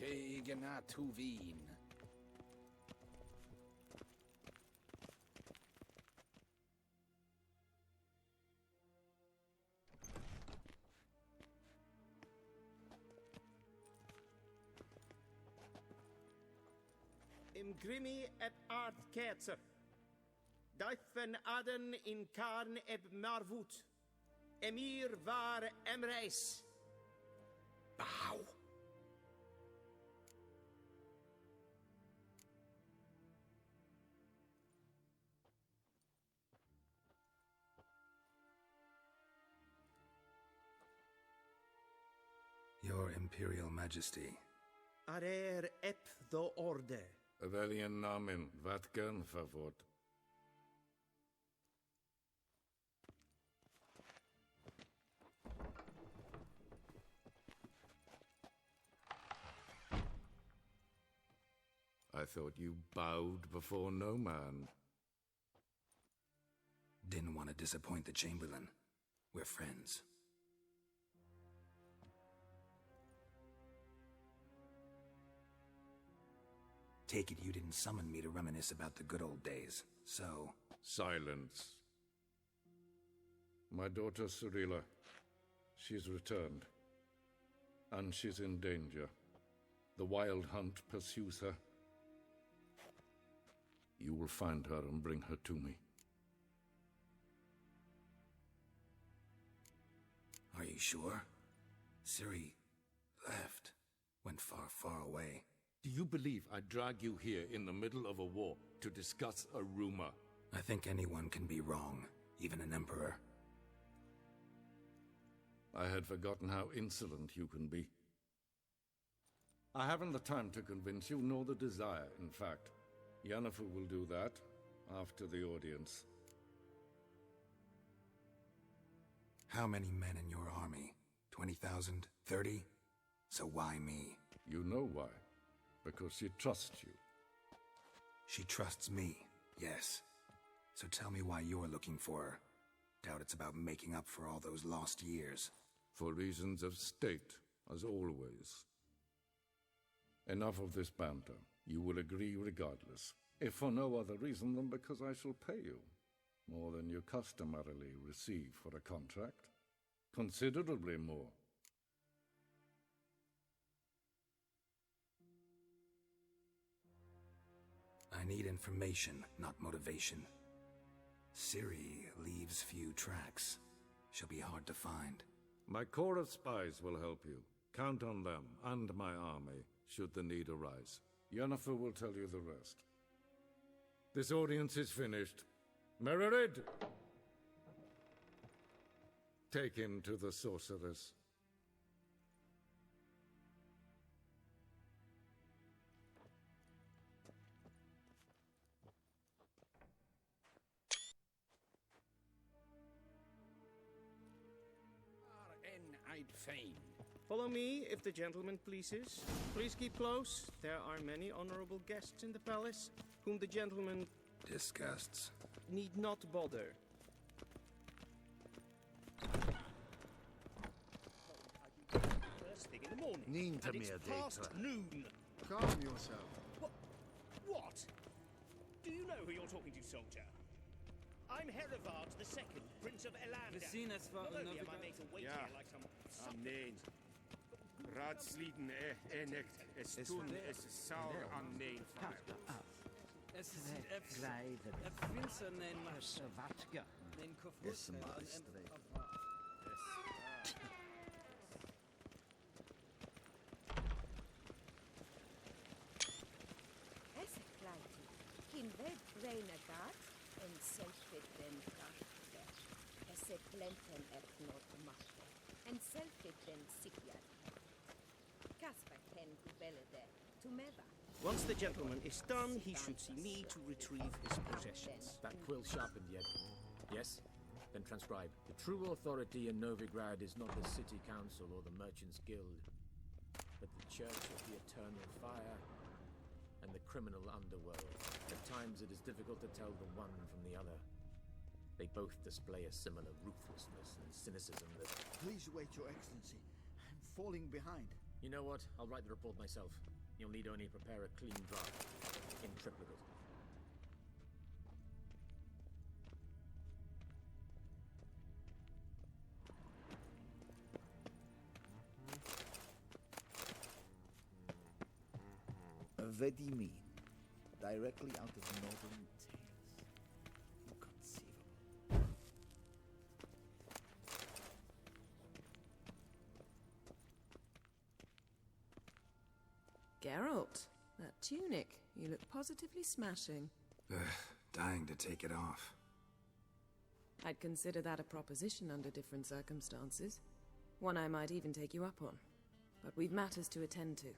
Chegna Tuvin. Im grimi et art ketzer. Daifen aden in karn eb marvut. Emir var emreis. Bow. Your Imperial Majesty. Arer ep the orde. Velian namen, vatgan favort. I thought you bowed before no man. Didn't want to disappoint the Chamberlain. We're friends. Take it you didn't summon me to reminisce about the good old days, so... Silence. My daughter Cirilla, she's returned. And she's in danger. The Wild Hunt pursues her. You will find her and bring her to me. Are you sure? Ciri left. Went far, far away. Do you believe I drag you here in the middle of a war to discuss a rumor? I think anyone can be wrong, even an emperor. I had forgotten how insolent you can be. I haven't the time to convince you, nor the desire, in fact. Yennefer will do that after the audience. How many men in your army? 20,000? 30? So why me? You know why. Because she trusts you. She trusts me, yes. So tell me why you're looking for her. Doubt it's about making up for all those lost years. For reasons of state, as always. Enough of this banter. You will agree regardless. If for no other reason than because I shall pay you. More than you customarily receive for a contract. Considerably more. I need information, not motivation. Ciri leaves few tracks. She'll be hard to find. My corps of spies will help you. Count on them, and my army, should the need arise. Yennefer will tell you the rest. This audience is finished. Mererid! Take him to the sorceress. I'd fain. Follow me, if the gentleman pleases. Please keep close. There are many honorable guests in the palace, whom the gentleman Disgusts. need not bother. First thing in the morning. Ninta and it's mia past data. noon. Calm yourself. What? Do you know who you're talking to, soldier? I'm Herivard II, Prince of Elander. Not only am I made to wait here like some... Neen. Raadsliden enicht es tun es saur an neen Es ist Servatka. Yes, maestre. Es kleiti. Kin ved reina gat en selfit den kraftverk. Es plenten not machte. En selfit den sikjad. Kasper ken gubelle de. Tumeva. Once the gentleman is done, he should see me to retrieve his possessions. That quill sharpened yet? Yes? Then transcribe. The true authority in Novigrad is not the city council or the merchants' guild, but the Church of the Eternal Fire and the criminal underworld. At times it is difficult to tell the one from the other. They both display a similar ruthlessness and cynicism that... Please wait, Your Excellency. I'm falling behind. You know what? I'll write the report myself. You'll need only prepare a clean draft, in triplicate. Vedimi, directly out of Northern Tales. Inconceivable. Geralt, that tunic. You look positively smashing. Ugh, dying to take it off. I'd consider that a proposition under different circumstances. One I might even take you up on. But we've matters to attend to.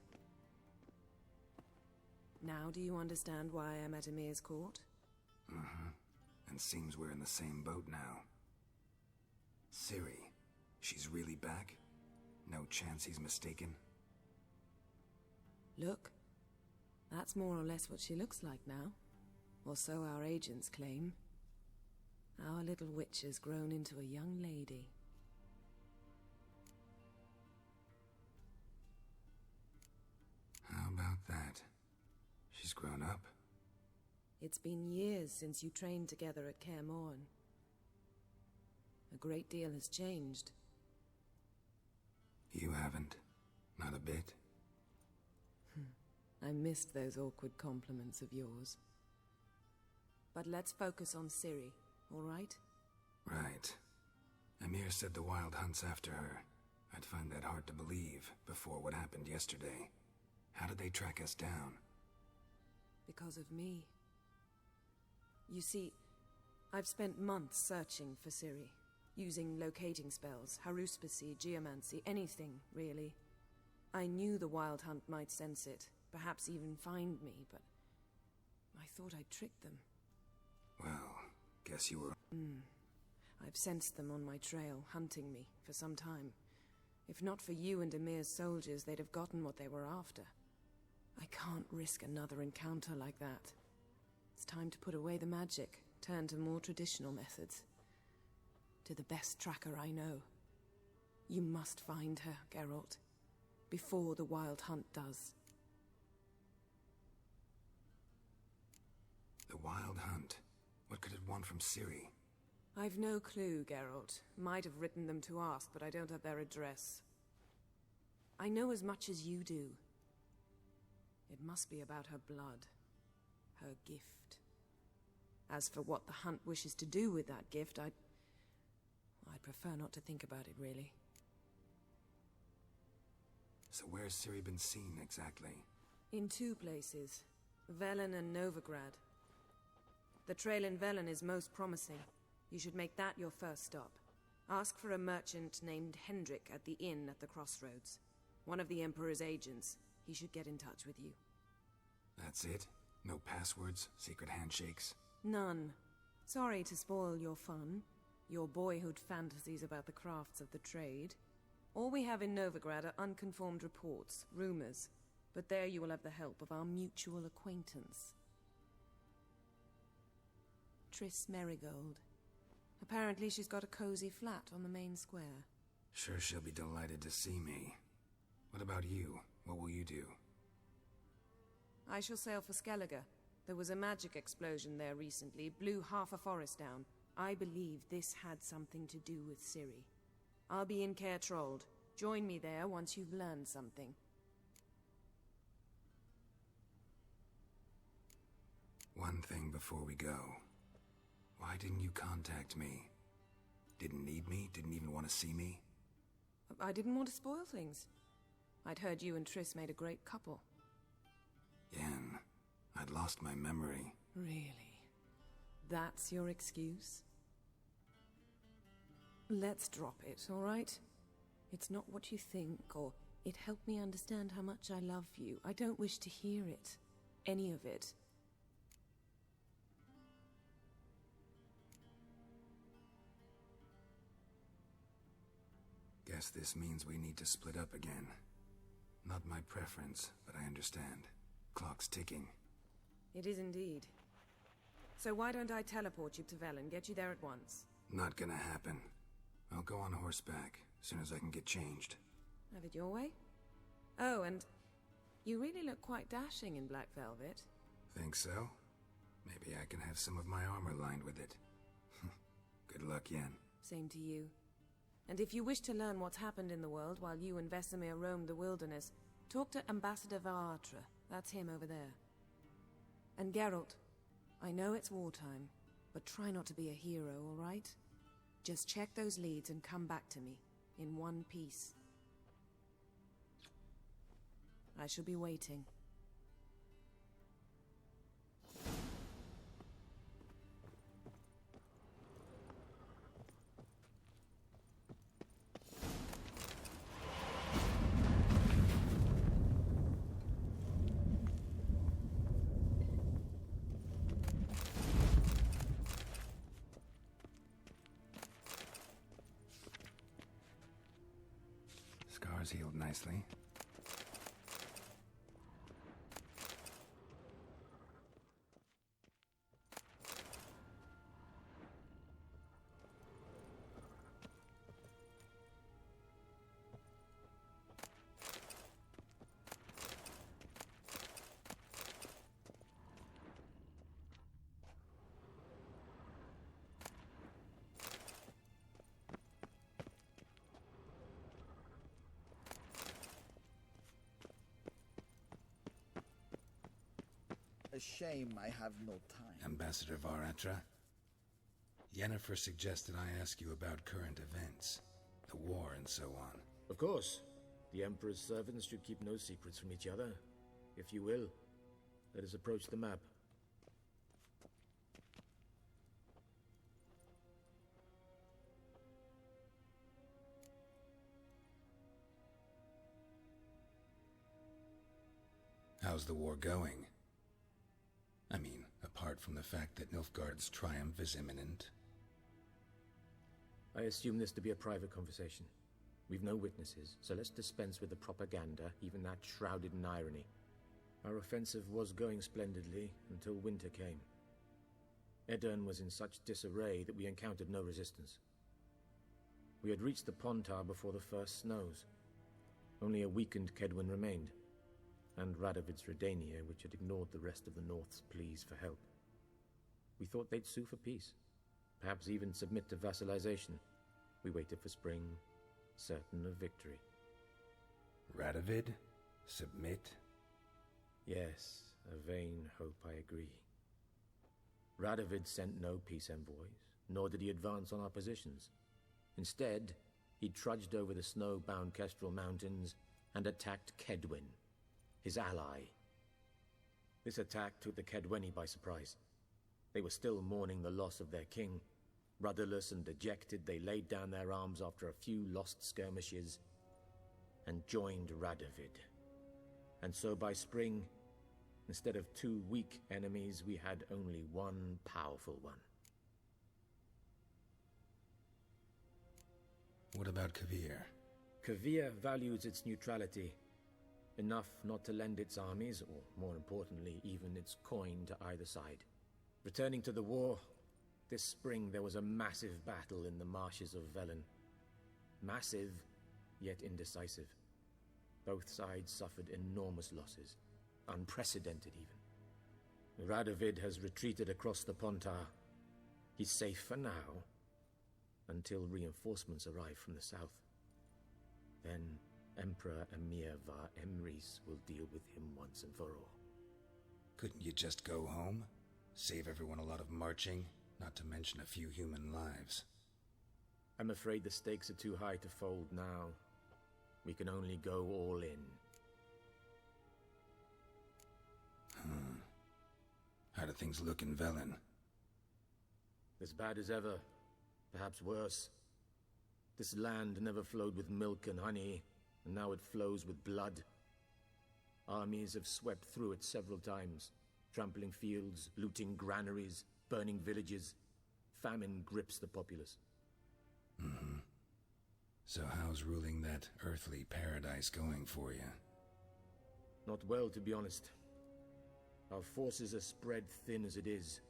Now do you understand why I'm at Emir's court? Mm-hmm. And seems we're in the same boat now. Ciri, she's really back? No chance he's mistaken? Look, that's more or less what she looks like now. Or so our agents claim. Our little witch has grown into a young lady. How about that? She's grown up? It's been years since you trained together at Kaer Morhen. A great deal has changed. You haven't? Not a bit? I missed those awkward compliments of yours. But let's focus on Ciri, all right? Right. Emir said the Wild Hunt's after her. I'd find that hard to believe before what happened yesterday. How did they track us down? Because of me. You see, I've spent months searching for Ciri, using locating spells, haruspicy, geomancy, anything, really. I knew the Wild Hunt might sense it, perhaps even find me, but I thought I'd tricked them. Well, guess you were... I've sensed them on my trail, hunting me, for some time. If not for you and Emir's soldiers, they'd have gotten what they were after. I can't risk another encounter like that. It's time to put away the magic, turn to more traditional methods. To the best tracker I know. You must find her, Geralt, before the Wild Hunt does. The Wild Hunt? What could it want from Ciri? I've no clue, Geralt. Might have written them to ask, but I don't have their address. I know as much as you do. It must be about her blood. Her gift. As for what the Hunt wishes to do with that gift, I'd prefer not to think about it, really. So where's Ciri been seen, exactly? In two places. Velen and Novigrad. The trail in Velen is most promising. You should make that your first stop. Ask for a merchant named Hendrik at the inn at the crossroads. One of the Emperor's agents. He should get in touch with you. That's it? No passwords? Secret handshakes? None. Sorry to spoil your fun. Your boyhood fantasies about the crafts of the trade. All we have in Novigrad are unconfirmed reports, rumors. But there you will have the help of our mutual acquaintance. Triss Merigold. Apparently she's got a cozy flat on the main square. Sure she'll be delighted to see me. What about you? What will you do? I shall sail for Skellige. There was a magic explosion there recently, blew half a forest down. I believe this had something to do with Ciri. I'll be in Caer Trolde. Join me there once you've learned something. One thing before we go. Why didn't you contact me? Didn't need me? Didn't even want to see me? I didn't want to spoil things. I'd heard you and Triss made a great couple. Yen, I'd lost my memory. Really? That's your excuse? Let's drop it, all right? It's not what you think, or it helped me understand how much I love you. I don't wish to hear it. Any of it. Guess this means we need to split up again. Not my preference, but I understand. Clock's ticking. It is indeed. So why don't I teleport you to Velen, get you there at once? Not gonna happen. I'll go on horseback, as soon as I can get changed. Have it your way? Oh, and You really look quite dashing in black velvet. Think so? Maybe I can have some of my armor lined with it. Good luck, Yen. Same to you. And if you wish to learn what's happened in the world while you and Vesemir roamed the wilderness, talk to Ambassador Varatra. That's him over there. And Geralt, I know it's wartime, but try not to be a hero, all right? Just check those leads and come back to me, in one piece. I shall be waiting. Scars healed nicely. A shame I have no time. Ambassador Varatra, Yennefer suggested I ask you about current events, the war and so on. Of course. The Emperor's servants should keep no secrets from each other. If you will, let us approach the map. How's the war going? I mean, apart from the fact that Nilfgaard's triumph is imminent. I assume this to be a private conversation. We've no witnesses, so let's dispense with the propaganda, even that shrouded in irony. Our offensive was going splendidly until winter came. Edirn was in such disarray that we encountered no resistance. We had reached the Pontar before the first snows. Only a weakened Kedwin remained, and Radovid's Redania, which had ignored the rest of the North's pleas for help. We thought they'd sue for peace, perhaps even submit to vassalization. We waited for spring, certain of victory. Radovid? Submit? Yes, a vain hope, I agree. Radovid sent no peace envoys, nor did he advance on our positions. Instead, he trudged over the snow-bound Kestrel Mountains and attacked Kedwin, his ally. This attack took the Kedweni by surprise. They were still mourning the loss of their king. Rudderless and dejected, they laid down their arms after a few lost skirmishes and joined Radovid. And so by spring, instead of two weak enemies, we had only one powerful one. What about Kovir? Kovir values its neutrality, enough not to lend its armies, or more importantly, even its coin to either side. Returning to the war, this spring there was a massive battle in the marshes of Velen. Massive, yet indecisive. Both sides suffered enormous losses, unprecedented even. Radovid has retreated across the Pontar. He's safe for now, until reinforcements arrive from the south. Then Emperor Emir var Emrys will deal with him once and for all. Couldn't you just go home? Save everyone a lot of marching, not to mention a few human lives. I'm afraid the stakes are too high to fold now. We can only go all in. How do things look in Velen? As bad as ever, perhaps worse. This land never flowed with milk and honey, and now it flows with blood. Armies have swept through it several times, trampling fields, looting granaries, burning villages. Famine grips the populace. So how's ruling that earthly paradise going for you? Not well, to be honest. Our forces are spread thin as it is,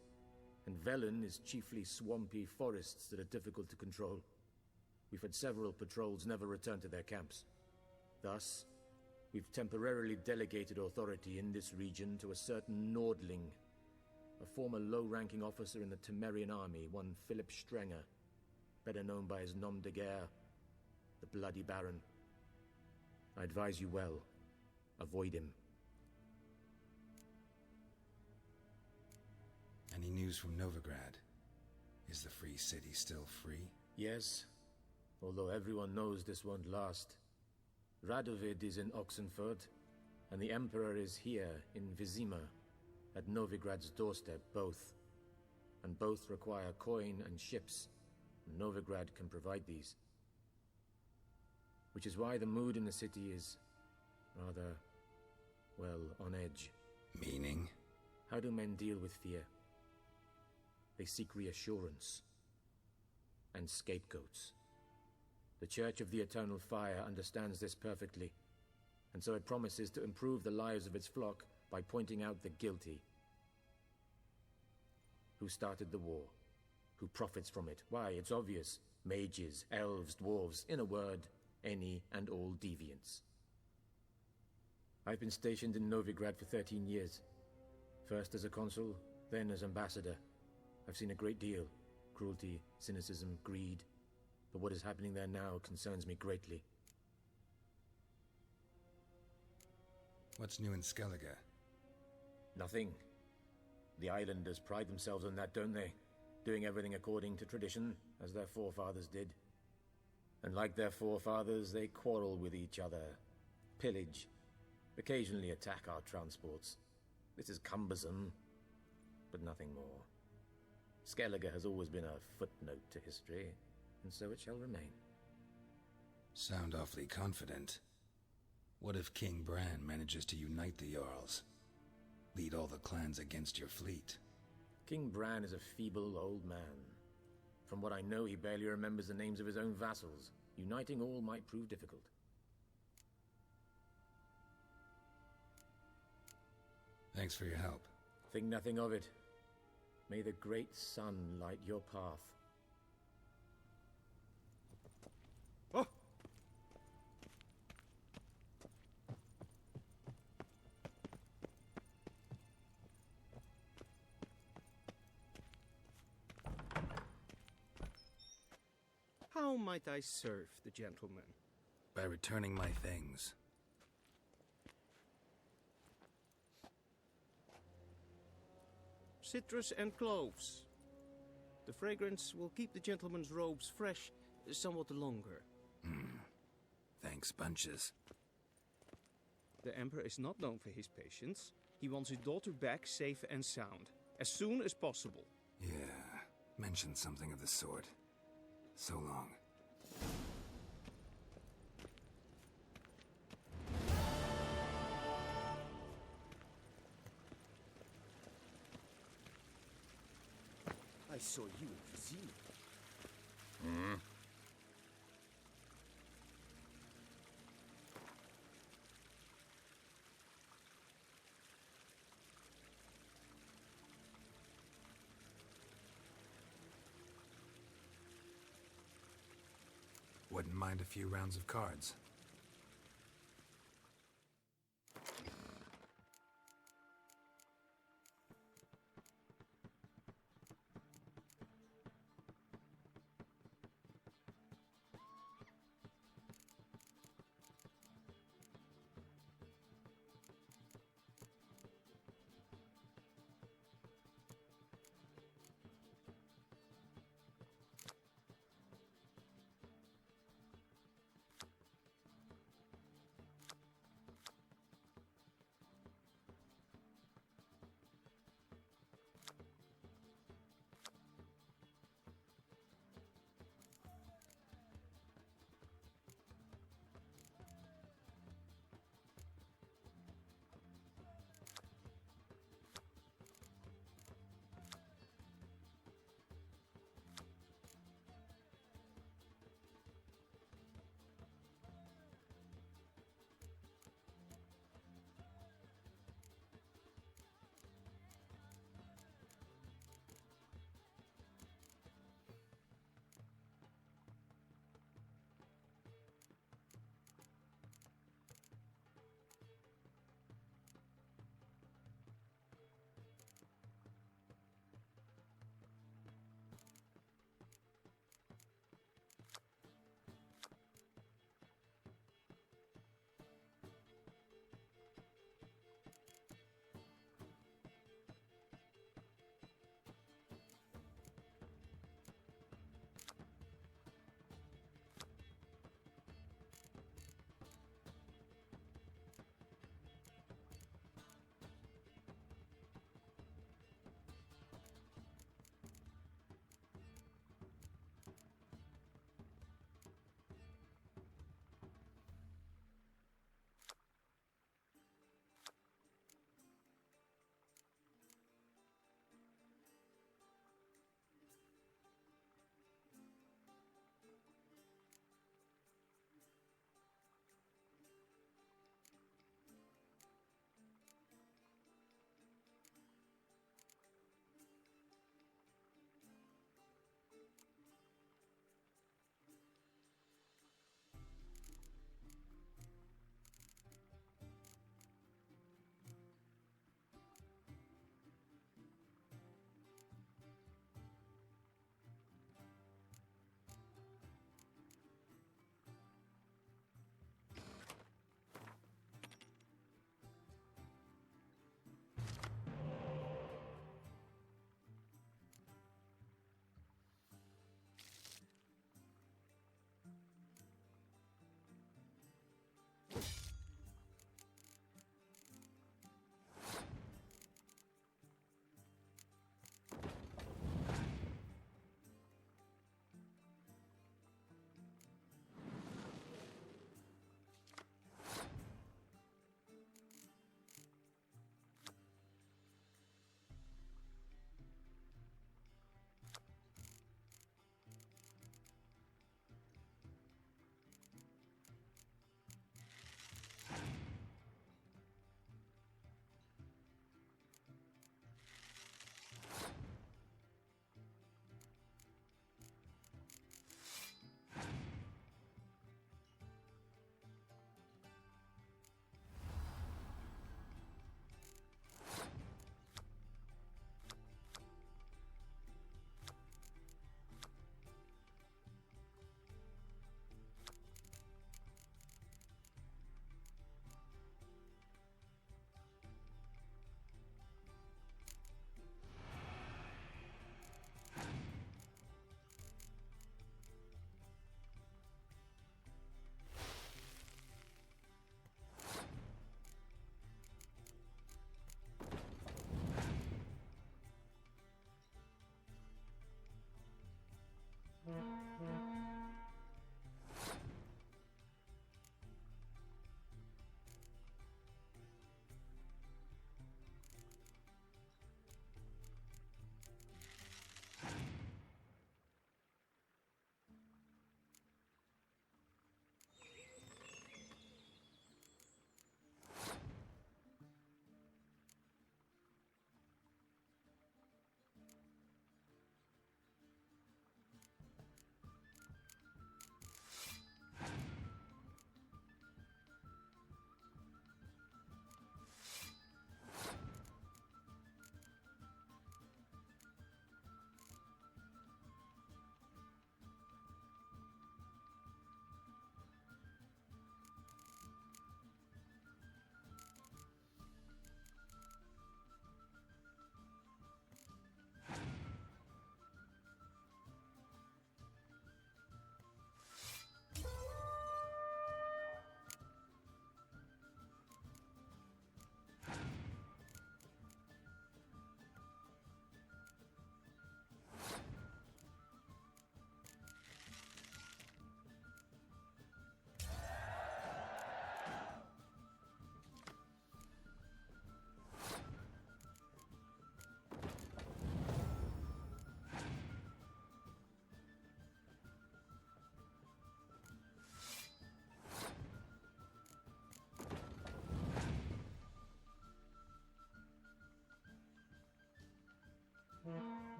and Velen is chiefly swampy forests that are difficult to control. We've had several patrols never return to their camps. Thus, We've temporarily delegated authority in this region to a certain Nordling, a former low-ranking officer in the Temerian army, one Philip Strenger, better known by his nom de guerre, the Bloody Baron. I advise you well. Avoid him. Any news from Novigrad? Is the Free City still free? Yes, although everyone knows this won't last. Radovid is in Oxenford, and the Emperor is here in Vizima, at Novigrad's doorstep, both. And both require coin and ships. Novigrad can provide these. Which is why the mood in the city is rather, well, on edge. Meaning? How do men deal with fear? They seek reassurance and scapegoats. The Church of the Eternal Fire understands this perfectly, and so it promises to improve the lives of its flock by pointing out the guilty. Who started the war? Who profits from it? Why, it's obvious. Mages, elves, dwarves, in a word, any and all deviants. I've been stationed in Novigrad for 13 years. First as a consul, then as ambassador. I've seen a great deal. Cruelty, cynicism, greed. But what is happening there now concerns me greatly. What's new in Skellige? Nothing. The islanders pride themselves on that, don't they? Doing everything according to tradition, as their forefathers did. And like their forefathers, they quarrel with each other, pillage, occasionally attack our transports. This is cumbersome, but nothing more. Skellige has always been a footnote to history, and so it shall remain. Sound awfully confident. What if King Bran manages to unite the Jarls? Lead all the clans against your fleet? King Bran is a feeble old man. From what I know, he barely remembers the names of his own vassals. Uniting all might prove difficult. Thanks for your help. Think nothing of it. May the great sun light your path. Oh! How might I serve the gentleman? By returning my things. Citrus and cloves. The fragrance will keep the gentleman's robes fresh somewhat longer. Thanks, bunches. The Emperor is not known for his patience. He wants his daughter back safe and sound, as soon as possible. Yeah, mentioned something of the sort. So long. I saw you in Vizima. Wouldn't mind a few rounds of cards.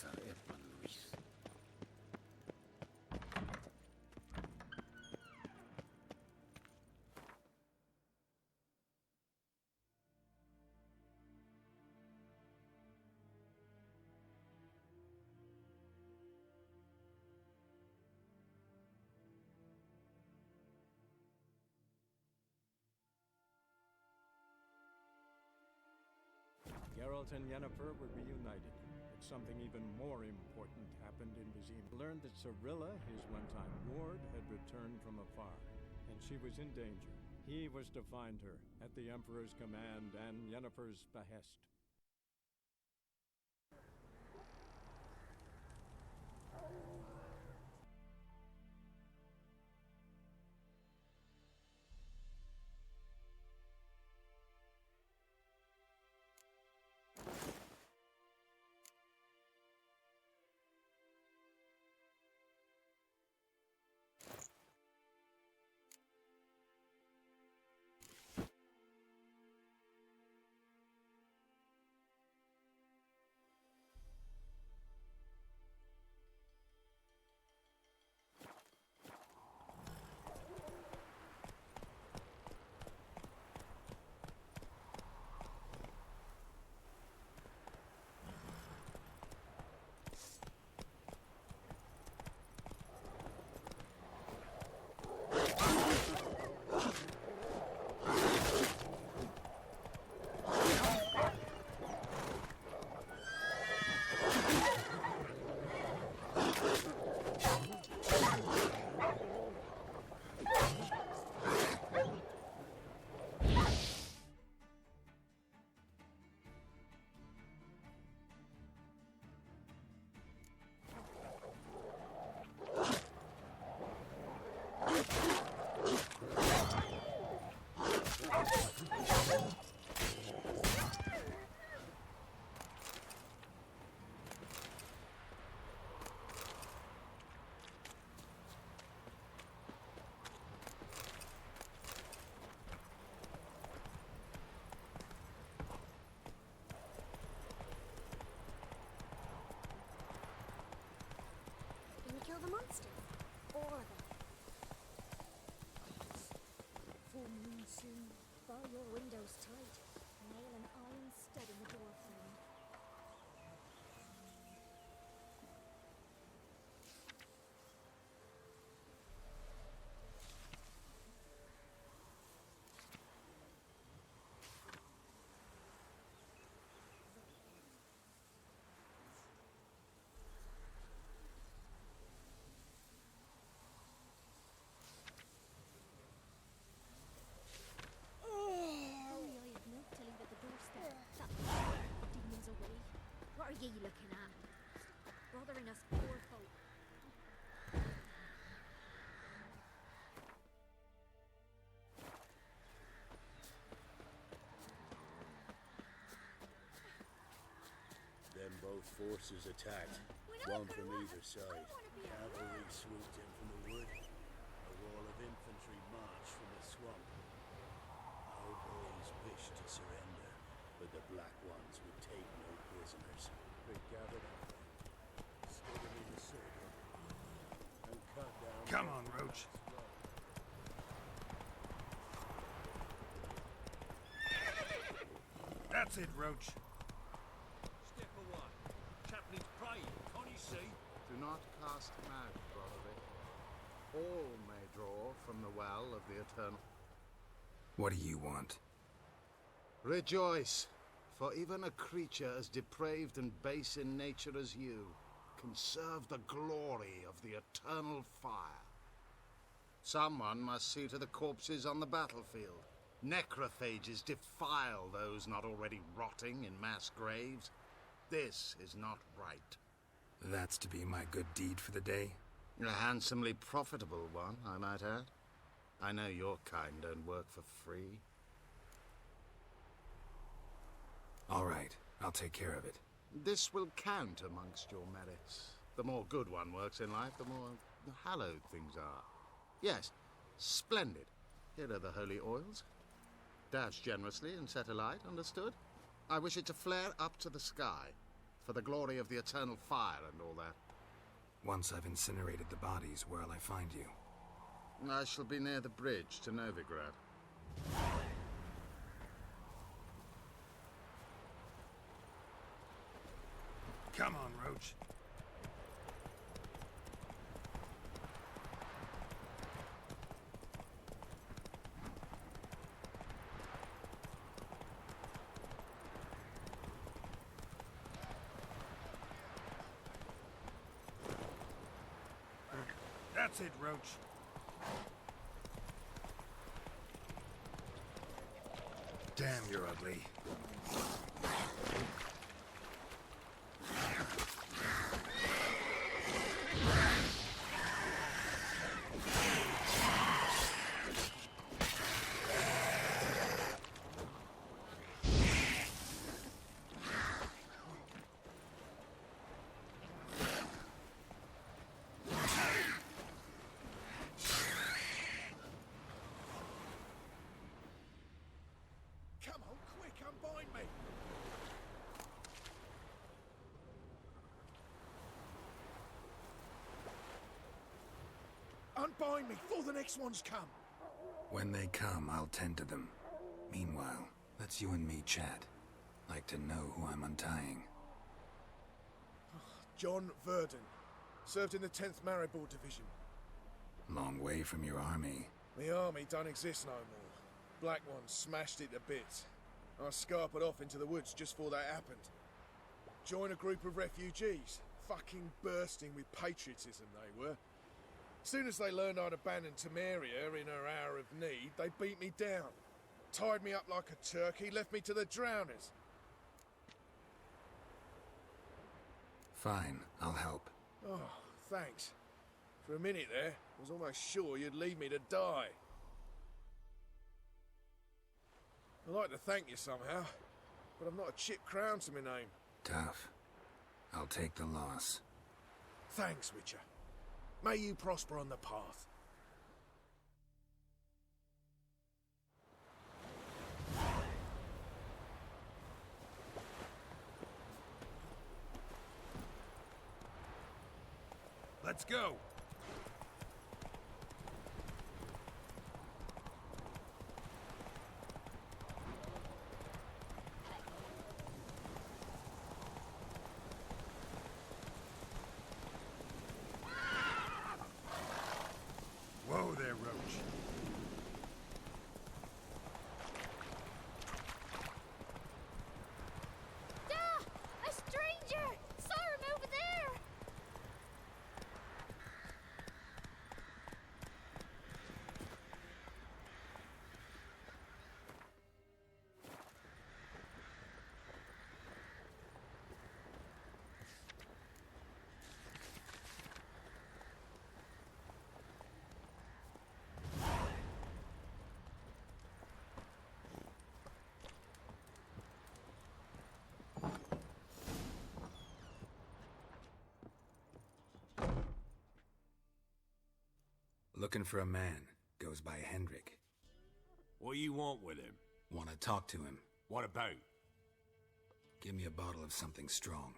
Sir Edmund Luis. Geralt and Yennefer were reunited, but something even more important happened in Vizima. Learned that Cirilla, his one-time ward, had returned from afar, and she was in danger. He was to find her, at the Emperor's command and Yennefer's behest. Kill the monsters. Or the... Full moon soon. Bar your windows tight. Nail an iron stud in the door frame. What are ye looking at? Bothering us poor folk. Then both forces attacked, one from either side. Cavalry swooped in from the wood. A wall of infantry marched from the swamp. Our boys wished to surrender, but the Black Ones would take no prisoners. They gathered up, stood them in a circle, and cut down... Come on, Roach. That's it, Roach. Step away. Chaplain's praying, can't you see? Do not cast him out, Broderick. All may draw from the well of the Eternal. What do you want? Rejoice, for even a creature as depraved and base in nature as you can serve the glory of the eternal fire. Someone must see to the corpses on the battlefield. Necrophages defile those not already rotting in mass graves. This is not right. That's to be my good deed for the day? A handsomely profitable one, I might add. I know your kind don't work for free. All right, I'll take care of it. This will count amongst your merits. The more good one works in life, the more hallowed things are. Yes, splendid. Here are the holy oils. Dash generously and set alight, understood? I wish it to flare up to the sky. For the glory of the eternal fire and all that. Once I've incinerated the bodies, where'll I find you? I shall be near the bridge to Novigrad. Come on, Roach. That's it, Roach. Damn, you're ugly. Unbind me before the next ones come. When they come, I'll tend to them. Meanwhile, let's you and me chat. Like to know who I'm untying. John Verdon. Served in the 10th Maribor Division. Long way from your army. The army don't exist no more. Black Ones smashed it to bits. I scarpered off into the woods just before that happened. Joined a group of refugees. Fucking bursting with patriotism they were. Soon as they learned I'd abandoned Temeria in her hour of need, they beat me down. Tied me up like a turkey, left me to the drowners. Fine, I'll help. Oh, thanks. For a minute there, I was almost sure you'd leave me to die. I'd like to thank you somehow, but I've not a chip crown to my name. Tough. I'll take the loss. Thanks, Witcher. May you prosper on the path. Let's go! Whoa there, Roach. A stranger! Saw him over there! Looking for a man. Goes by Hendrik. What you want with him? Want to talk to him. What about? Give me a bottle of something strong.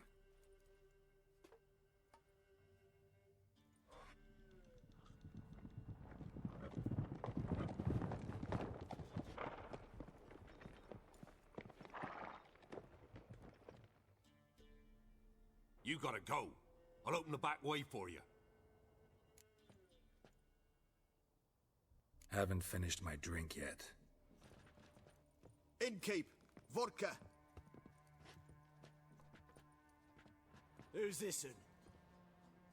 You gotta go. I'll open the back way for you. Haven't finished my drink yet. Innkeep, vodka. Who's this'n?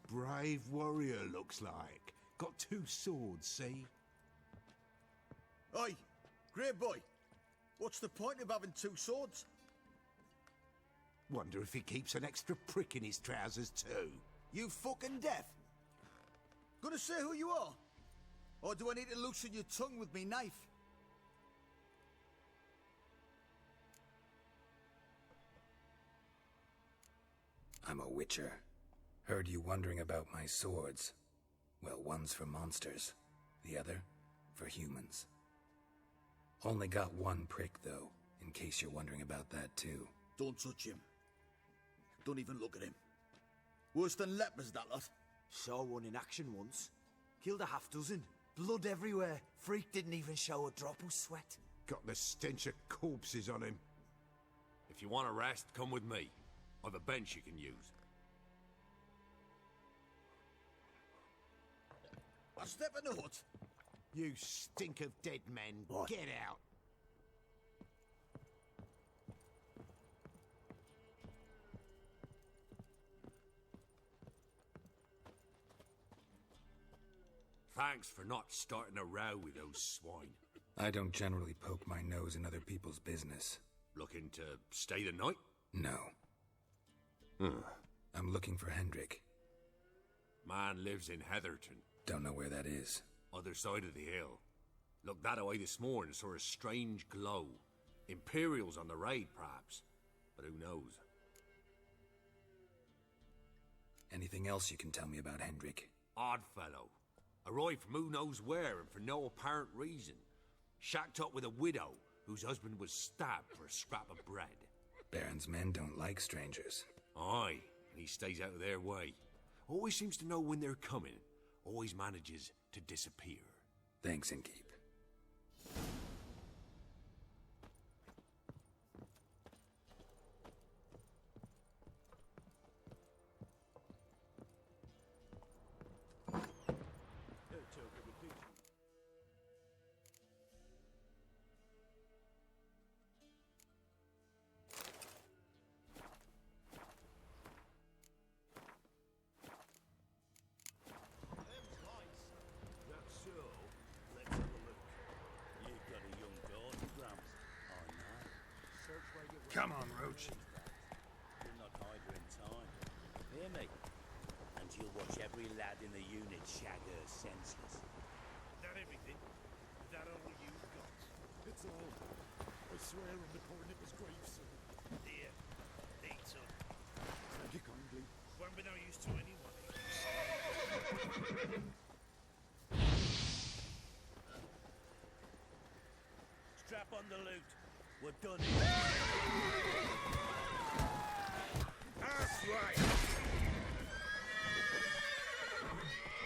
Brave warrior, looks like. Got 2 swords, see? Oi, Grey Boy. What's the point of having 2 swords? Wonder if he keeps an extra prick in his trousers too. You fucking deaf? Gonna say who you are? Or do I need to loosen your tongue with me knife? I'm a witcher. Heard you wondering about my swords. Well, one's for monsters, the other for humans. Only got 1 prick, though, in case you're wondering about that, too. Don't touch him. Don't even look at him. Worse than lepers, that lot. Saw one in action once. Killed a half dozen. Blood everywhere. Freak didn't even show a drop of sweat. Got the stench of corpses on him. If you want a rest, come with me. I've a bench you can use. I step in the hut. You stink of dead men. What? Get out. Thanks for not starting a row with those swine. I don't generally poke my nose in other people's business. Looking to stay the night? No. I'm looking for Hendrik. Man lives in Heatherton. Don't know where that is. Other side of the hill. Looked that away this morning, saw a strange glow. Imperials on the raid, perhaps. But who knows? Anything else you can tell me about Hendrik? Odd fellow. Arrived from who knows where and for no apparent reason. Shacked up with a widow whose husband was stabbed for a scrap of bread. Baron's men don't like strangers. Aye, and he stays out of their way. Always seems to know when they're coming. Always manages to disappear. Thanks, Innkeep. Come on, Roach. You're not either in time. Hear me? And you'll watch every lad in the unit shag her senseless. That everything? Is that all you've got? It's all. I swear on the poor nipper's grave, sir. Here, eat some. Thank you kindly. Won't be no use to anyone. Strap on the loot. We're done here. That's right.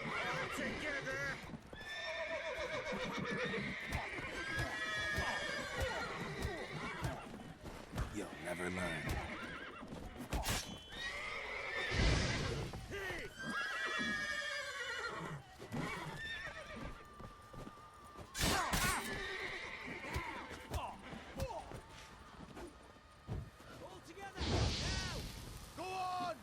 All together. You'll never learn. All together. Now. Go on!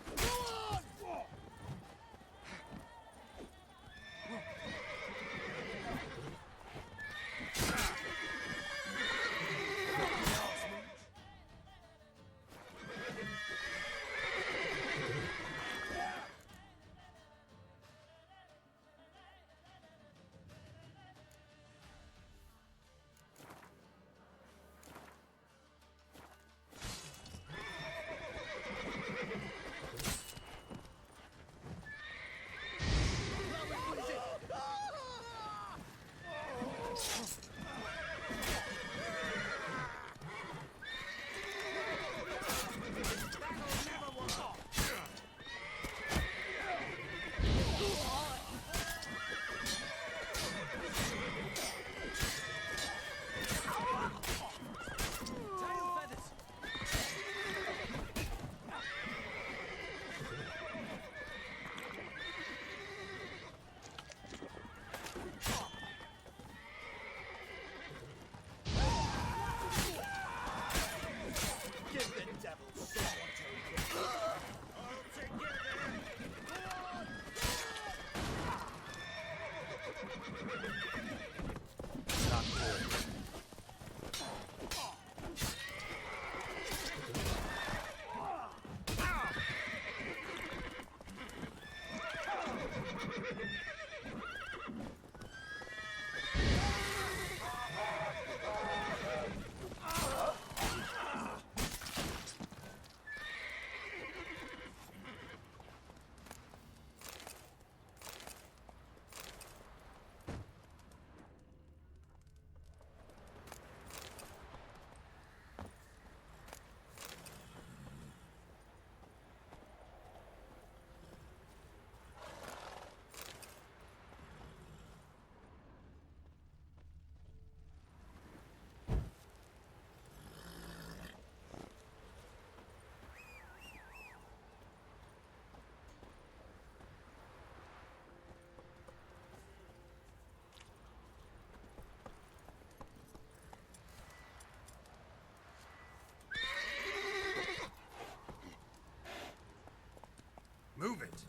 it.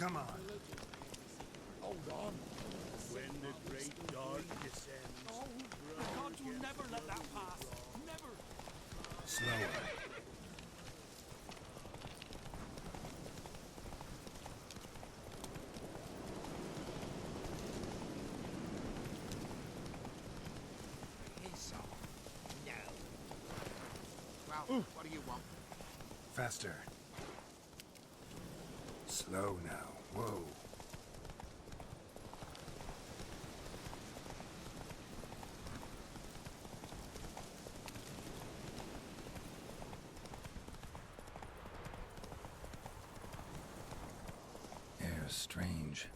Come on. Hold on. When the great dark descends, The gods will never let that pass. Never. Slower. No. Well, what do you want? Faster. Slow now. Whoa. Air's strange,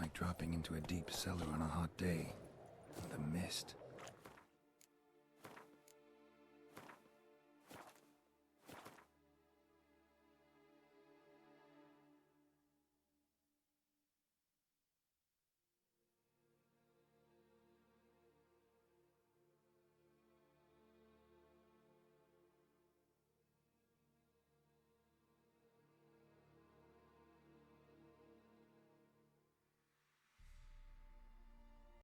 like dropping into a deep cellar on a hot day. The mist.